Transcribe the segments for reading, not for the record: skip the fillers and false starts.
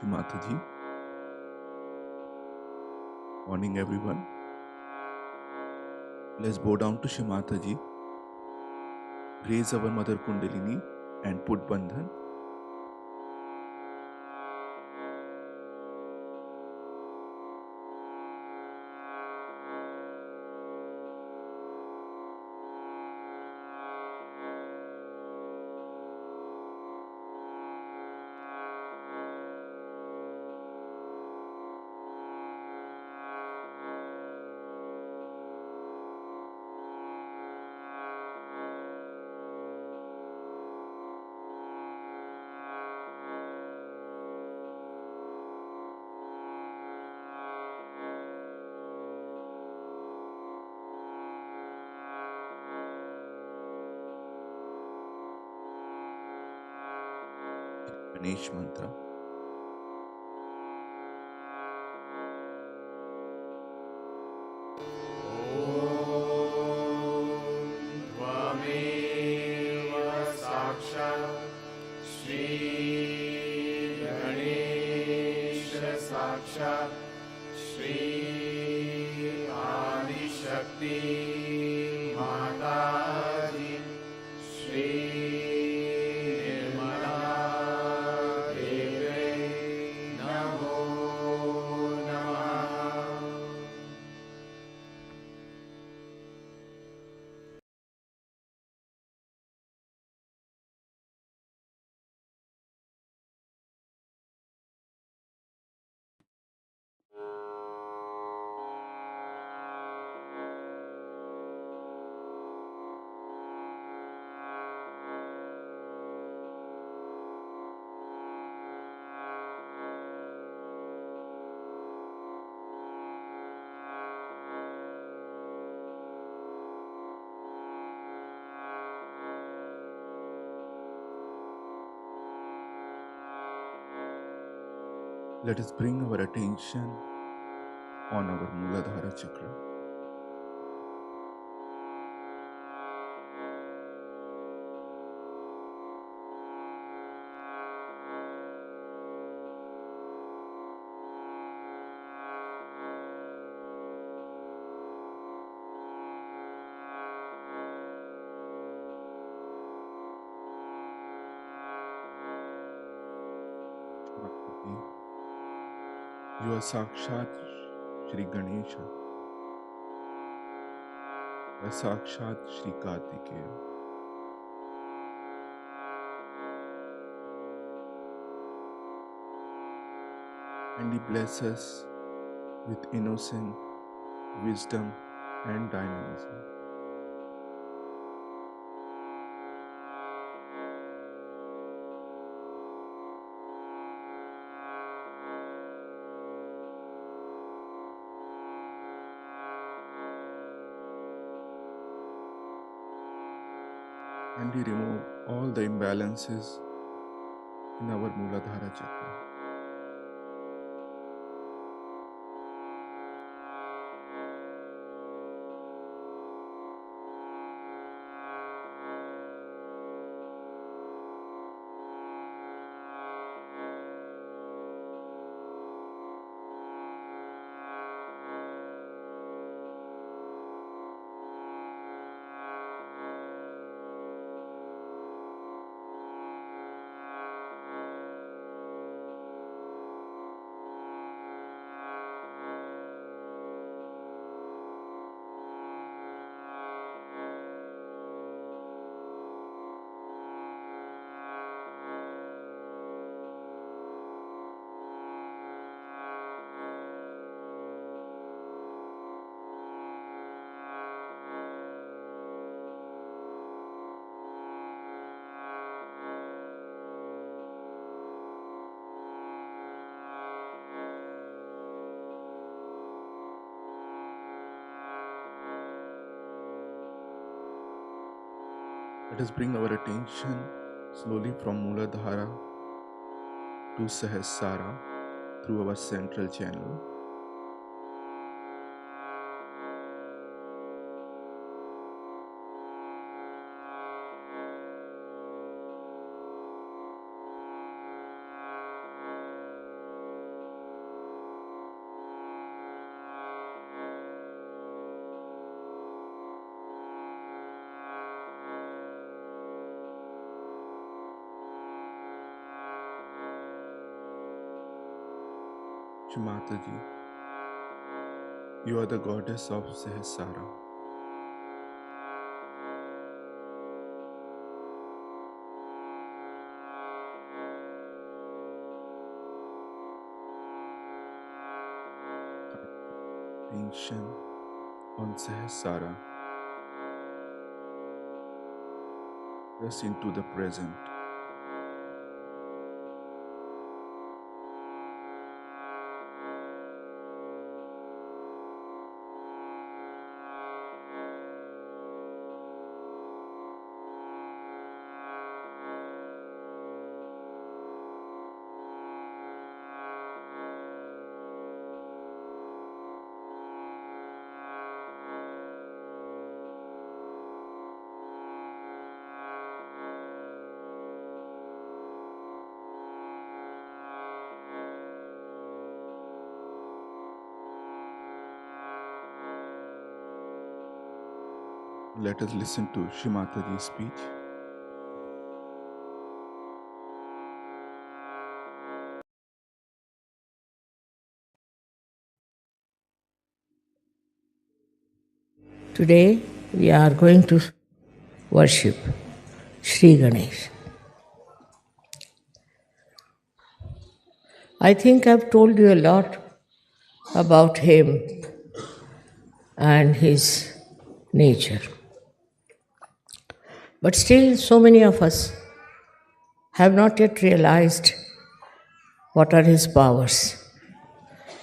Mataji. Morning, everyone. Let's bow down to Shimataji, raise our Mother Kundalini, and put Bandhan. Ganesh Mantra. साक्षात् Shri Adishakti Let us bring our attention on our Muladhara Chakra. Mataji, you are Sakshat Shri Ganesha, you are Sakshat Shri Kartikeya. And He bless us with innocent wisdom and dynamism. And He remove all the imbalances in our Muladhara Chakra. Let us bring our attention slowly from Muladhara to Sahasrara through our central channel. Shri Mataji, you are the goddess of Sahasrara. Attention on Sahasrara. Press into the present. Let us listen to Shri Mataji's speech. Today we are going to worship Sri Ganesh. I think I've told you a lot about him and his nature. But still, so many of us have not yet realized what are his powers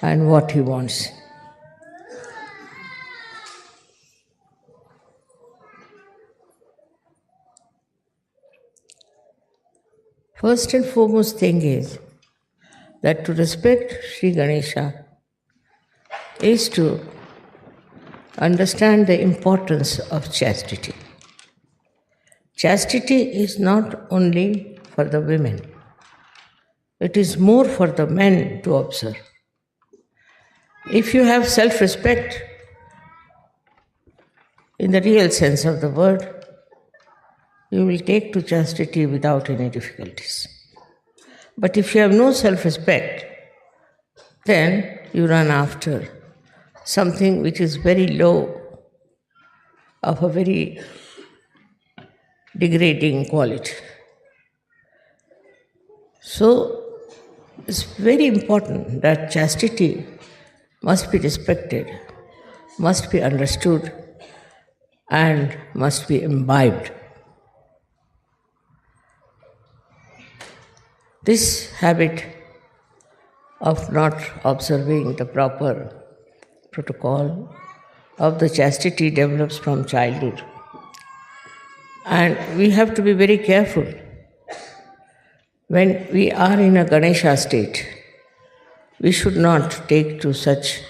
and what he wants. First and foremost thing is, that to respect Sri Ganesha is to understand the importance of chastity. Chastity is not only for the women, it is more for the men to observe. If you have self respect in the real sense of the word, you will take to chastity without any difficulties. But if you have no self respect, then you run after something which is very low, of a very degrading quality. So it's very important that chastity must be respected, must be understood, and must be imbibed. This habit of not observing the proper protocol of the chastity develops from childhood. And we have to be very careful when we are in a Ganesha state. We should not take to such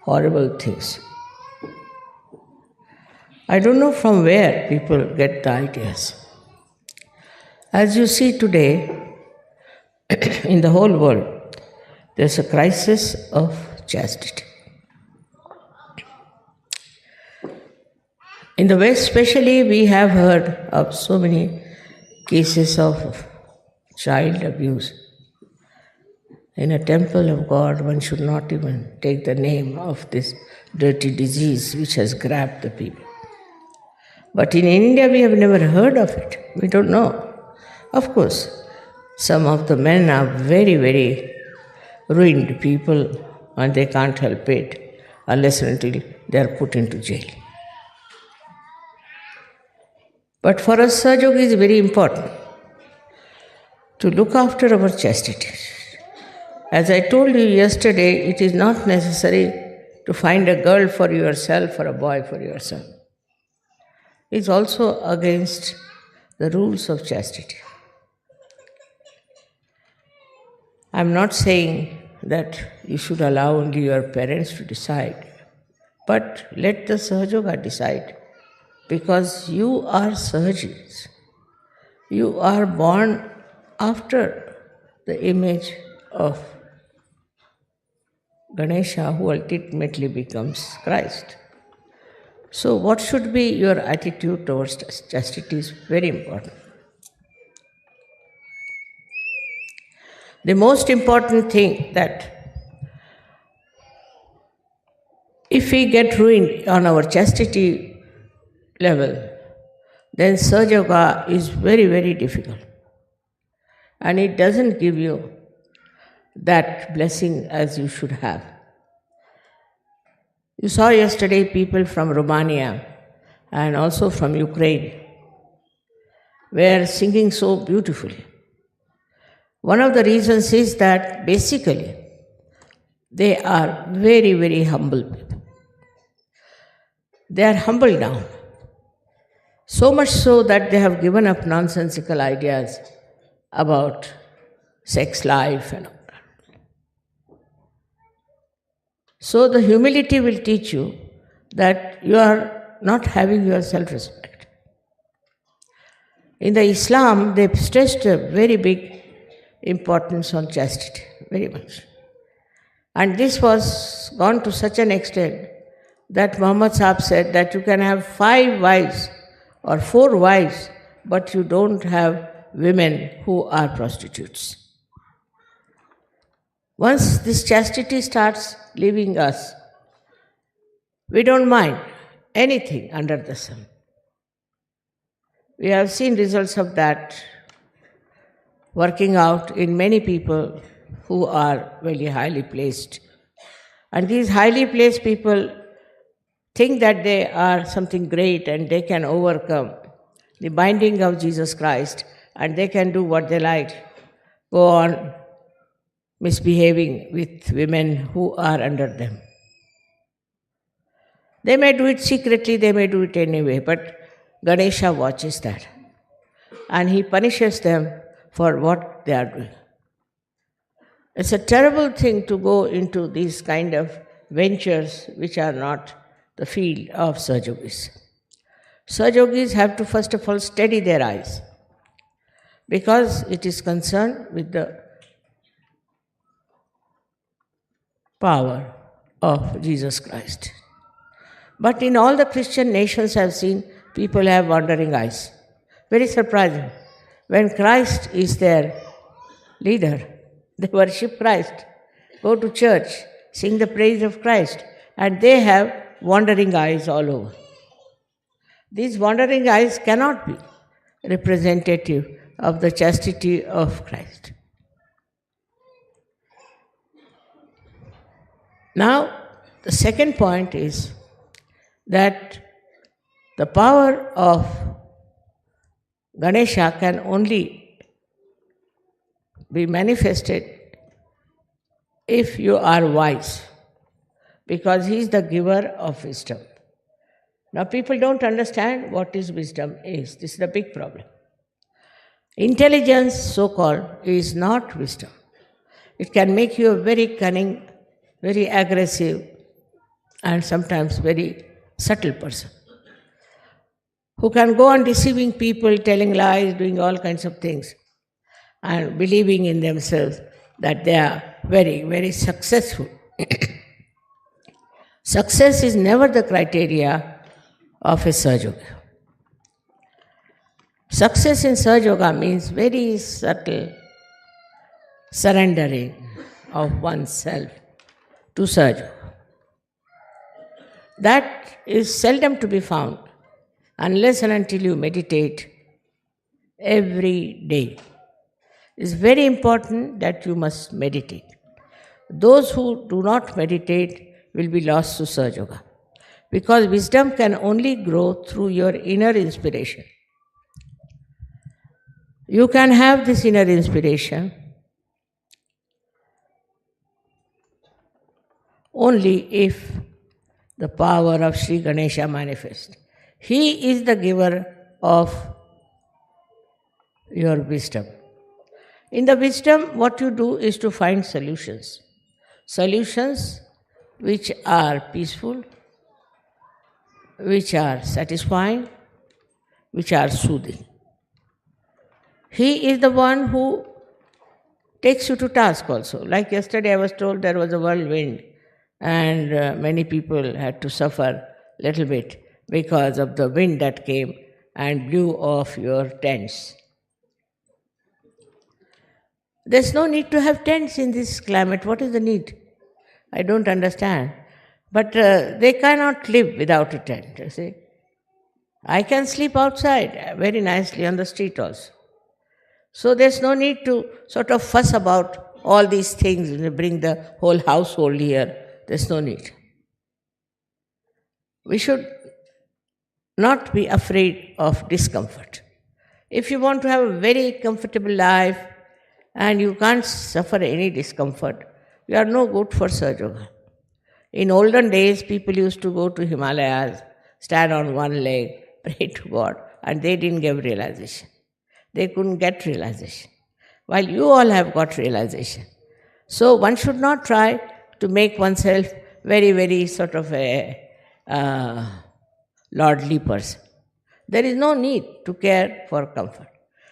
horrible things. I don't know from where people get the ideas. As you see today, in the whole world, there's a crisis of chastity. In the West, especially, we have heard of so many cases of child abuse. In a temple of God, one should not even take the name of this dirty disease which has grabbed the people. But in India, we have never heard of it. We don't know. Of course, some of the men are very, very ruined people and they can't help it unless and until they are put into jail. But for us, Sahajog is very important to look after our chastity. As I told you yesterday, it is not necessary to find a girl for yourself or a boy for yourself. It's also against the rules of chastity. I'm not saying that you should allow only your parents to decide, but let the Sahajoga decide, because you are Sahajis. You are born after the image of Ganesha, who ultimately becomes Christ. So what should be your attitude towards chastity is very important. The most important thing that if we get ruined on our chastity level, then Sahajoga is very, very difficult. And it doesn't give you that blessing as you should have. You saw yesterday people from Romania and also from Ukraine were singing so beautifully. One of the reasons is that basically they are very, very humble people. They are humble down. So much so that they have given up nonsensical ideas about sex life and all that. So the humility will teach you that you are not having your self-respect. In the Islam, they stressed a very big importance on chastity, very much. And this was gone to such an extent that Muhammad Sahib said that you can have 5 wives or 4 wives, but you don't have women who are prostitutes. Once this chastity starts leaving us, we don't mind anything under the sun. We have seen results of that working out in many people who are very highly placed. And these highly placed people think that they are something great and they can overcome the binding of Jesus Christ and they can do what they like, go on misbehaving with women who are under them. They may do it secretly, they may do it anyway, but Ganesha watches that and he punishes them for what they are doing. It's a terrible thing to go into these kind of ventures which are not the field of Sahajogis. Sahajogis have to first of all steady their eyes because it is concerned with the power of Jesus Christ. But in all the Christian nations I've seen, people have wandering eyes. Very surprising. When Christ is their leader, they worship Christ, go to church, sing the praise of Christ, and they have wandering eyes all over. These wandering eyes cannot be representative of the chastity of Christ. Now, the second point is that the power of Ganesha can only be manifested if you are wise, because he is the giver of wisdom. Now, people don't understand what is wisdom is. This is the big problem. Intelligence, so-called, is not wisdom. It can make you a very cunning, very aggressive, and sometimes very subtle person who can go on deceiving people, telling lies, doing all kinds of things, and believing in themselves that they are very, very successful. Success is never the criteria of a Sahaja. Success in Sahaja Yoga means very subtle surrendering of oneself to Sahaja. That is seldom to be found unless and until you meditate every day. It's very important that you must meditate. Those who do not meditate will be lost to Sahaja Yoga, because wisdom can only grow through your inner inspiration. You can have this inner inspiration only if the power of Sri Ganesha manifests. He is the giver of your wisdom. In the wisdom, what you do is to find solutions. Solutions which are peaceful, which are satisfying, which are soothing. He is the one who takes you to task also. Like yesterday I was told there was a whirlwind and many people had to suffer a little bit because of the wind that came and blew off your tents. There's no need to have tents in this climate. What is the need? I don't understand. But they cannot live without a tent, you see. I can sleep outside very nicely on the street also. So there's no need to sort of fuss about all these things and bring the whole household here. There's no need. We should not be afraid of discomfort. If you want to have a very comfortable life and you can't suffer any discomfort, you are no good for Sahaja Yoga. In olden days, people used to go to Himalayas, stand on one leg, pray to God, and they didn't get realization. They couldn't get realization. While you all have got realization. So one should not try to make oneself very, very sort of a lordly person. There is no need to care for comfort.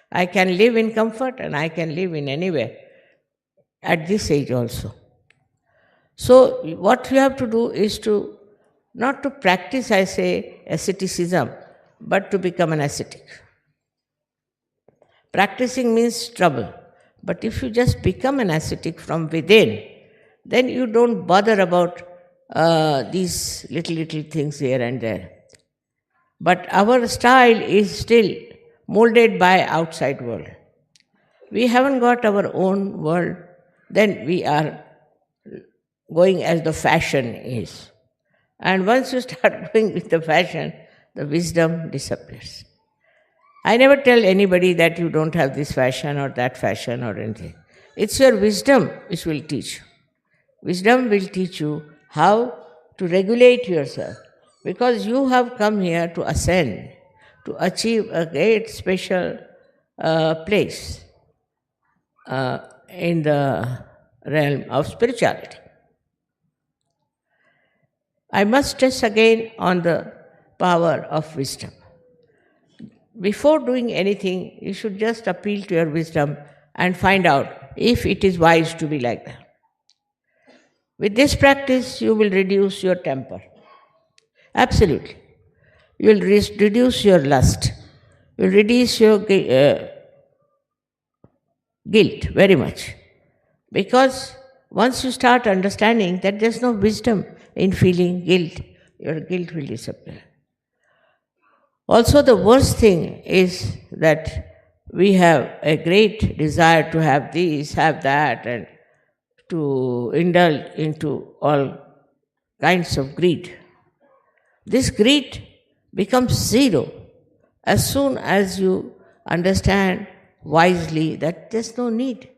I can live in comfort and I can live in anywhere at this age also. So what you have to do is to not to practice, I say, asceticism, but to become an ascetic. Practicing means trouble. But if you just become an ascetic from within, then you don't bother about these little things here and there. But our style is still molded by outside world. We haven't got our own world, then we are going as the fashion is. And once you start going with the fashion, the wisdom disappears. I never tell anybody that you don't have this fashion or that fashion or anything. It's your wisdom which will teach you. Wisdom will teach you how to regulate yourself, because you have come here to ascend, to achieve a great special place in the realm of spirituality. I must stress again on the power of wisdom. Before doing anything, you should just appeal to your wisdom and find out if it is wise to be like that. With this practice, you will reduce your temper. Absolutely. You will reduce your lust. You will reduce your guilt very much. Because once you start understanding that there's no wisdom in feeling guilt, your guilt will disappear. Also, the worst thing is that we have a great desire to have this, have that, and to indulge into all kinds of greed. This greed becomes zero as soon as you understand wisely that there's no need.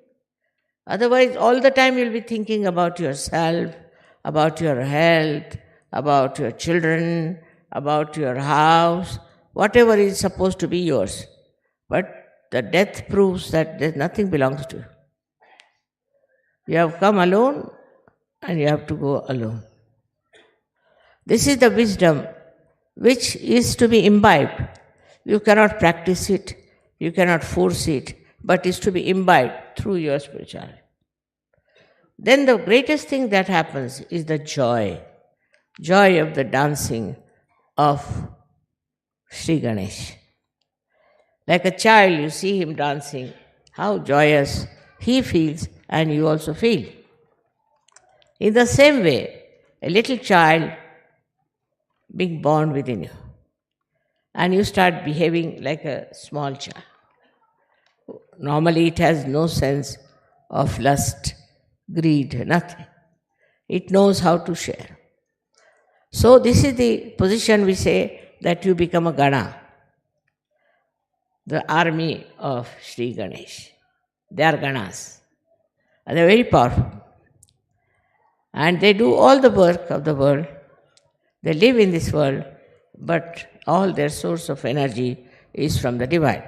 Otherwise, all the time you'll be thinking about yourself, about your health, about your children, about your house, whatever is supposed to be yours. But the death proves that there's nothing belongs to you. You have come alone and you have to go alone. This is the wisdom which is to be imbibed. You cannot practice it, you cannot force it, but is to be imbibed through your spirituality. Then the greatest thing that happens is the joy of the dancing of Sri Ganesh. Like a child, you see him dancing, how joyous he feels and you also feel. In the same way, a little child being born within you, and you start behaving like a small child. Normally, it has no sense of lust, greed, nothing. It knows how to share. So, this is the position we say that you become a Gana, the army of Sri Ganesh. They are Ganas. And they are very powerful. And they do all the work of the world. They live in this world, but all their source of energy is from the divine.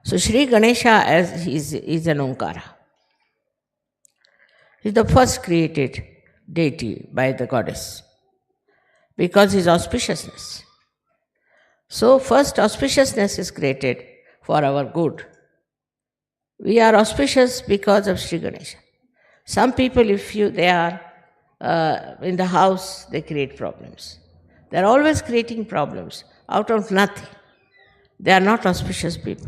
So Sri Ganesha is an Omkara. He is the first created deity by the goddess because his auspiciousness. So first auspiciousness is created for our good. We are auspicious because of Sri Ganesha. Some people, they are in the house, they create problems. They are always creating problems out of nothing. They are not auspicious people.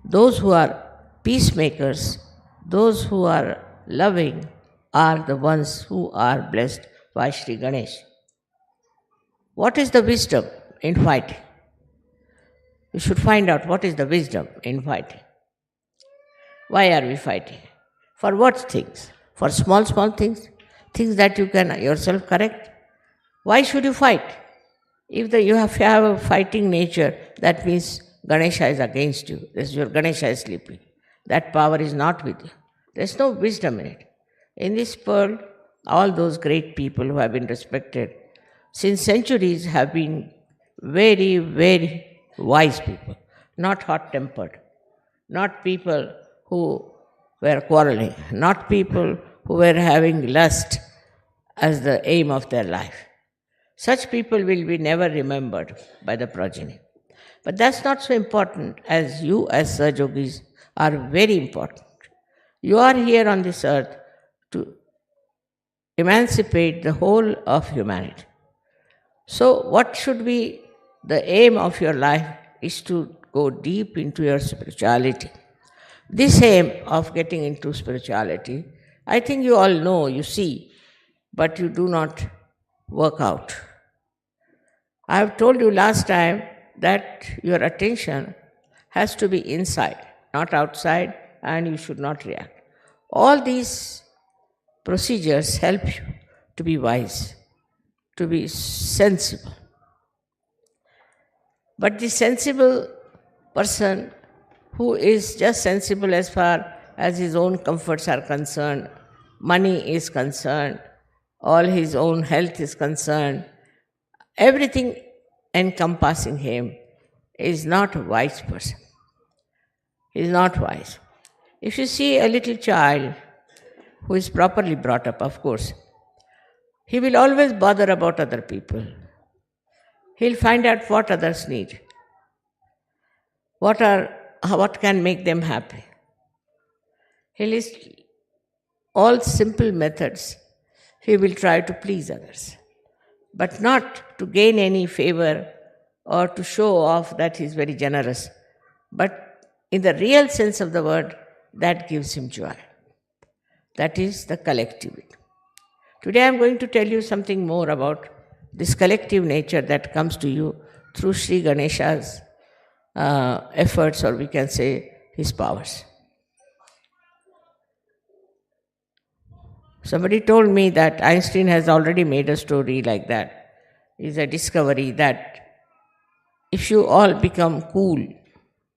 Those who are peacemakers, those who are loving, are the ones who are blessed by Sri Ganesh. What is the wisdom in fighting? You should find out what is the wisdom in fighting. Why are we fighting? For what things? For small things? Things that you can yourself correct? Why should you fight? If you have a fighting nature, that means Ganesha is against you. Your Ganesha is sleeping. That power is not with you. There's no wisdom in it. In this world, all those great people who have been respected since centuries have been very, very wise people, not hot-tempered, not people who were quarreling, not people who were having lust as the aim of their life. Such people will be never remembered by the progeny. But that's not so important, as you as Sahajogis are very important. You are here on this earth to emancipate the whole of humanity. So what should be the aim of your life is to go deep into your spirituality. This aim of getting into spirituality, I think you all know, you see, but you do not work out. I have told you last time that your attention has to be inside, not outside, and you should not react. All these procedures help you to be wise, to be sensible. But the sensible person who is just sensible as far as his own comforts are concerned, money is concerned, all his own health is concerned, everything encompassing him is not a wise person. He is not wise. If you see a little child who is properly brought up, of course, he will always bother about other people. He'll find out what others need, what can make them happy. He'll list all simple methods. He will try to please others, but not to gain any favor or to show off that he's very generous. But in the real sense of the word, that gives him joy. That is the collective. Today I am going to tell you something more about this collective nature that comes to you through Sri Ganesha's efforts, or we can say his powers. Somebody told me that Einstein has already made a story like that. It's a discovery that if you all become cool,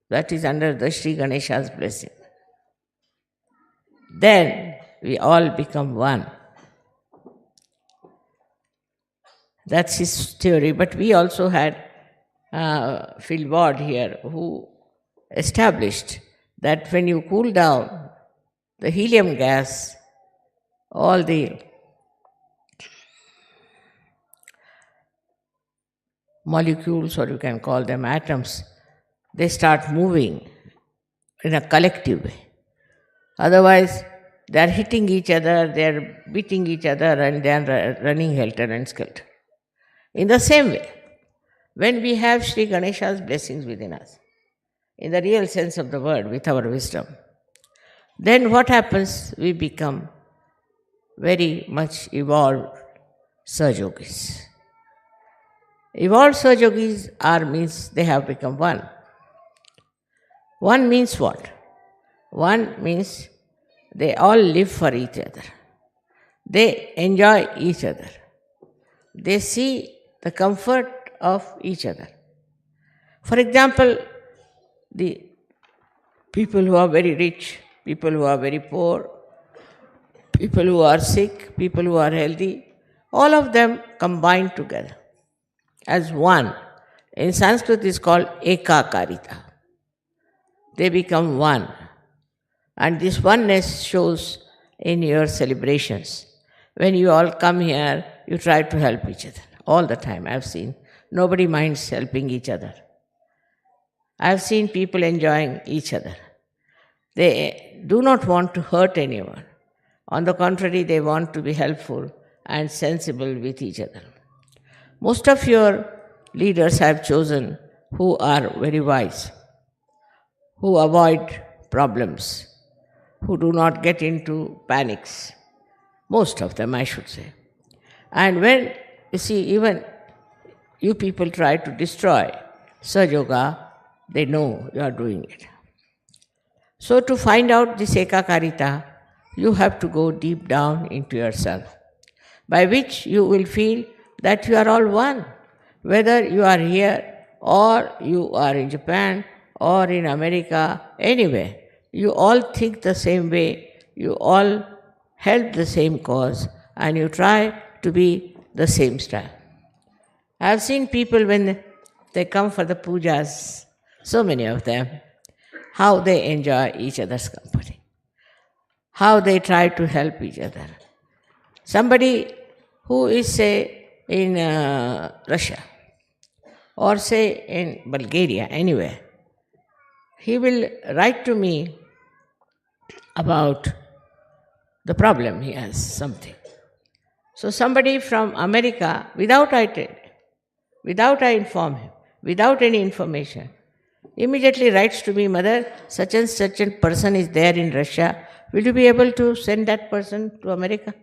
that is under the Sri Ganesha's blessing, then we all become one. That's his theory. But we also had Phil Ward here, who established that when you cool down the helium gas, all the molecules, or you can call them atoms, they start moving in a collective way. Otherwise, they are hitting each other, they are beating each other, and they are running helter and skelter. In the same way, when we have Sri Ganesha's blessings within us, in the real sense of the word, with our wisdom, then what happens? We become very much evolved Sahajogis. Evolved Sahajogis means they have become one. One means what? One means they all live for each other. They enjoy each other. They see the comfort of each other. For example, the people who are very rich, people who are very poor, people who are sick, people who are healthy, all of them combined together as one. In Sanskrit, it is called ekakarita. They become one. And this oneness shows in your celebrations. When you all come here, you try to help each other all the time. I've seen nobody minds helping each other. I've seen people enjoying each other. They do not want to hurt anyone. On the contrary, they want to be helpful and sensible with each other. Most of your leaders have chosen who are very wise, who avoid problems, who do not get into panics. Most of them, I should say. And when, you see, even you people try to destroy Sahajoga, they know you are doing it. So to find out this ekakarita, you have to go deep down into yourself, by which you will feel that you are all one. Whether you are here or you are in Japan or in America, anywhere, you all think the same way, you all help the same cause, and you try to be the same style. I have seen people when they come for the pujas, so many of them, how they enjoy each other's company, how they try to help each other. Somebody who is, say, in Russia, or say in Bulgaria, anywhere, he will write to me about the problem he has, something. So somebody from America, without I inform him, without any information, immediately writes to me, Mother, such and such a person is there in Russia. Will you be able to send that person to America?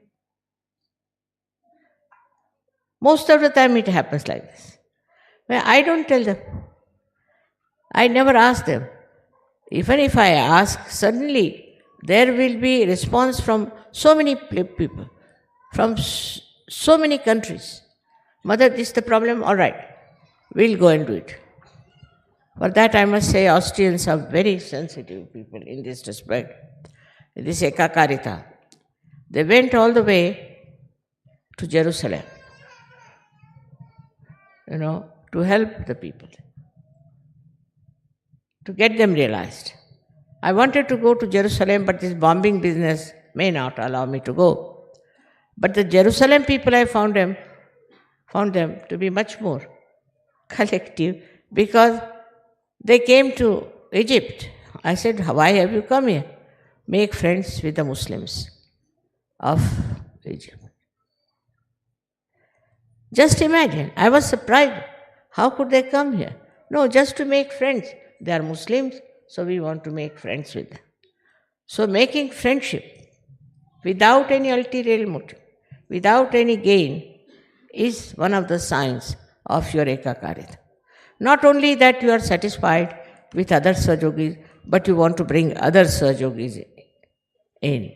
Most of the time it happens like this. Well, I don't tell them. I never ask them. Even if I ask, suddenly there will be response from so many people, from so many countries. Mother, this is the problem? All right, we'll go and do it. For that, I must say, Austrians are very sensitive people in this respect. This ekakarita. They went all the way to Jerusalem, to help the people, to get them realized. I wanted to go to Jerusalem, but this bombing business may not allow me to go. But the Jerusalem people, I found them to be much more collective because they came to Egypt. I said, why have you come here? Make friends with the Muslims of Egypt. Just imagine, I was surprised. How could they come here? No, just to make friends. They are Muslims, so we want to make friends with them. So making friendship without any ulterior motive, without any gain, is one of the signs of your ekakarita. Not only that you are satisfied with other Sahajogis, but you want to bring other Sahajogis in.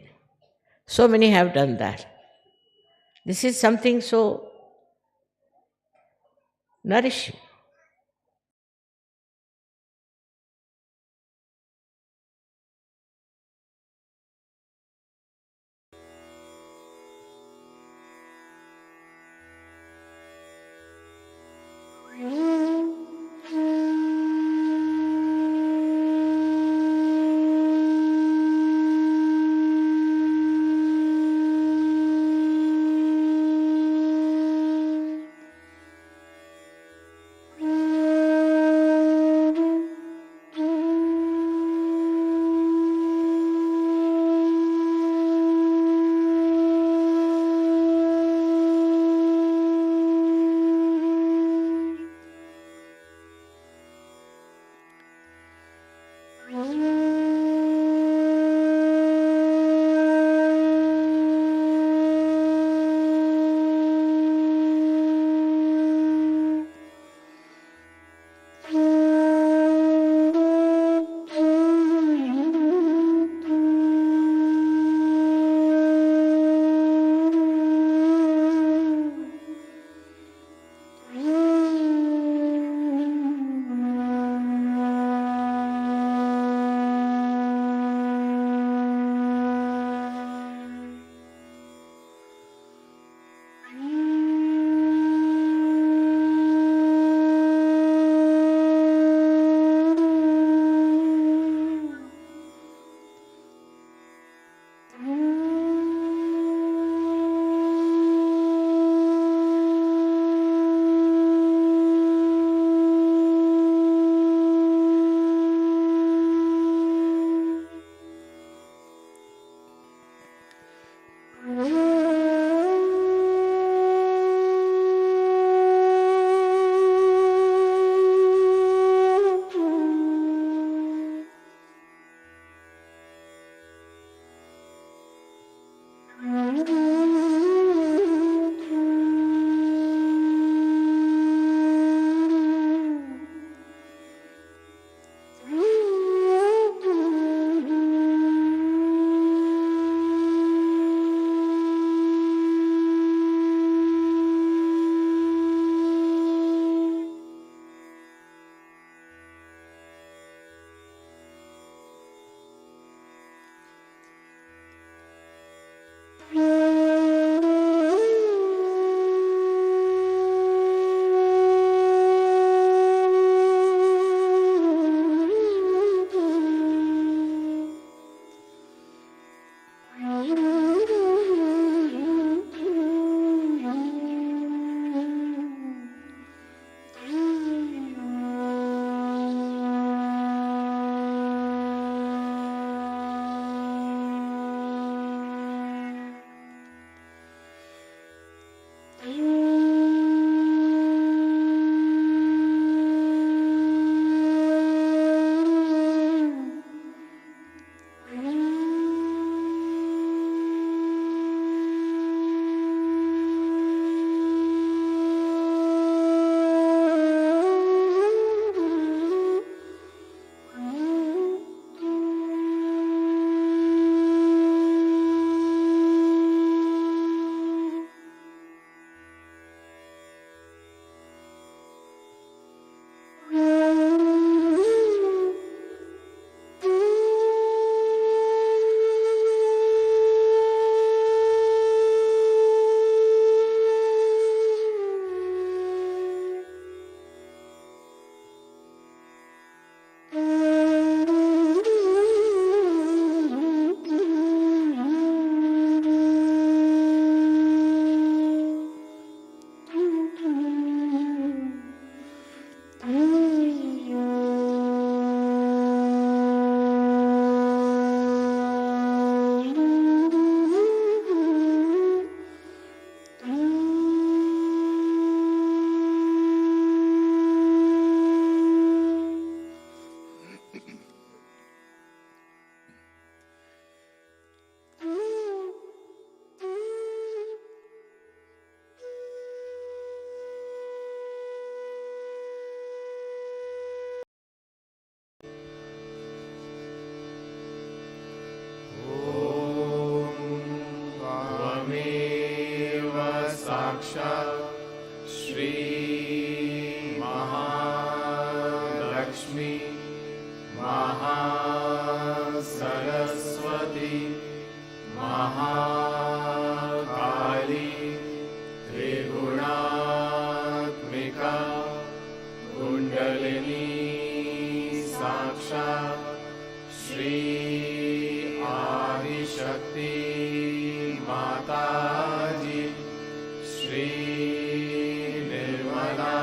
So many have done that. This is something so nourishing. साक्षात् श्री महालक्ष्मी महासरस्वती महाकाली त्रिगुणात्मिका कुंडलिनी साक्षात् श्री आदिशक्ति माताजी श्री निर्मला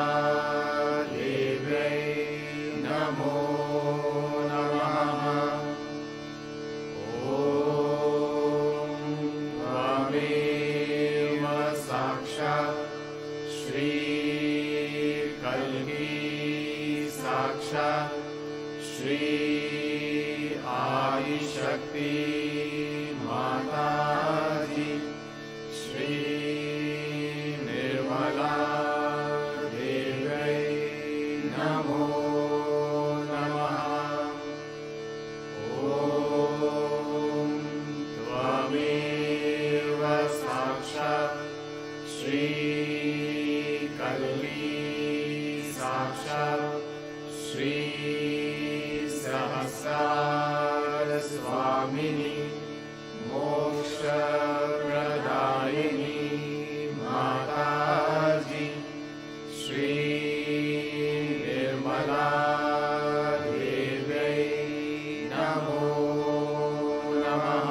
देव्यै नमो नमः। ॐ त्वमेव साक्षात् श्री कल्की साक्षात् श्री आदिशक्ति माताजी श्री निर्मला देव्यै नमो नमः। ॐ त्वमेव साक्षात् श्री कल्की साक्षात् श्री सहस्रार स्वामिनी मोक्षप्रदायिनी माताजी श्री निर्मला देव्यै नमो नमः।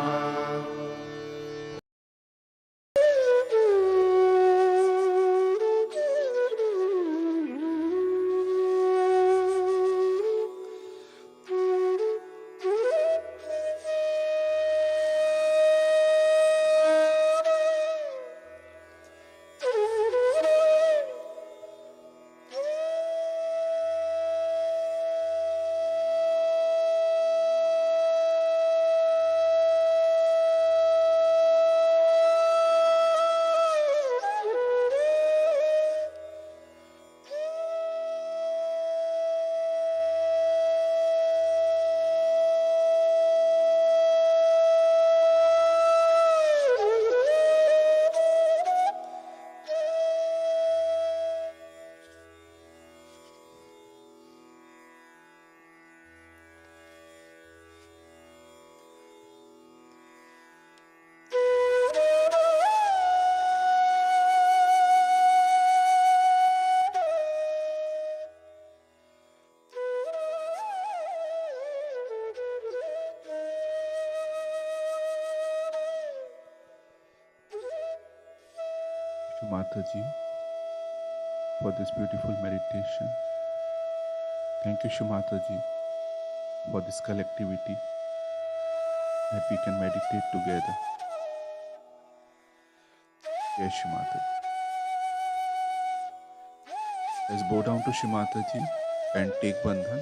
Mataji, for this beautiful meditation. Thank you, Mataji, for this collectivity that we can meditate together. Yes, Mataji. Let's bow down to Mataji and take Bandhan.